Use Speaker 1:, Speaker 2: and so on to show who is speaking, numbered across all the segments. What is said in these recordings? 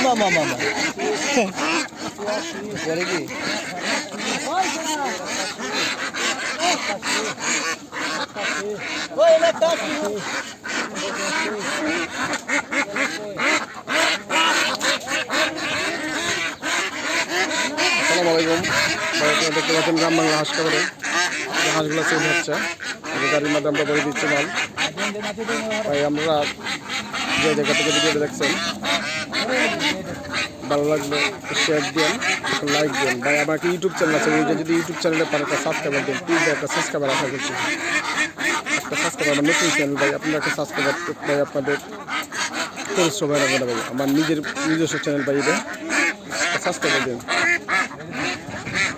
Speaker 1: মামা মামা করে কি আসসালামু আলাইকুম। দেখতে পাচ্ছেন গ্রাম বাংলা হাঁস খাবারে হাঁসগুলো সেল হচ্ছে, গাড়ির মাধ্যমে আমরা বলে দিচ্ছি মাল। তাই আমরা যে জায়গা থেকে ভিডিওটা দেখছেন ভালো লাগলে শেয়ার দেন, লাইক দেন। ভাই আমাকে ইউটিউব চ্যানেল আছে, ওইটা যদি ইউটিউব চ্যানেলে পারে একটা সাবস্ক্রাইবার দেন প্লিজ। একটা সাবস্ক্রাইবার আশা করছি, একটা সাবস্ক্রাইবার। আমার নতুন চ্যানেল ভাই, আপনারা একটা সাবস্ক্রাইবার ভাই আপনাদের পরিশ্রমের হবে না ভাই। আমার নিজস্ব চ্যানেল ভাই, এটা সাবস্ক্রাইবার দেন।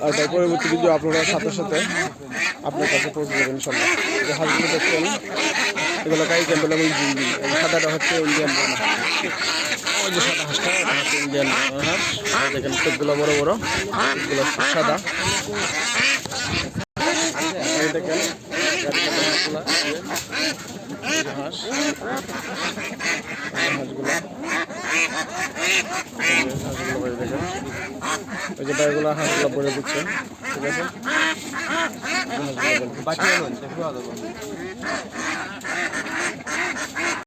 Speaker 1: আর ভাই পরবর্তী ভিডিও আপলোড হওয়ার সাথে সাথে আপনার কাছে পৌঁছে যাবেন ইনশাল্লাহ। যে হাঁসগুলো দেখছেন এগুলো কাই ক্যাম্পেল এবং জিন্দি। সাদাটা হচ্ছে ইন্ডিয়ান রানা, ওই যে সাদা হাঁসটা ওটা হচ্ছে ইন্ডিয়ান হাঁস। দেখেন চোখগুলো বড় বড়, চোখগুলো সাদা। দেখেন হাঁসগুলো দেখেন ওই যে বাইগুলো হাঁসগুলো বলে দিচ্ছে, ঠিক আছে।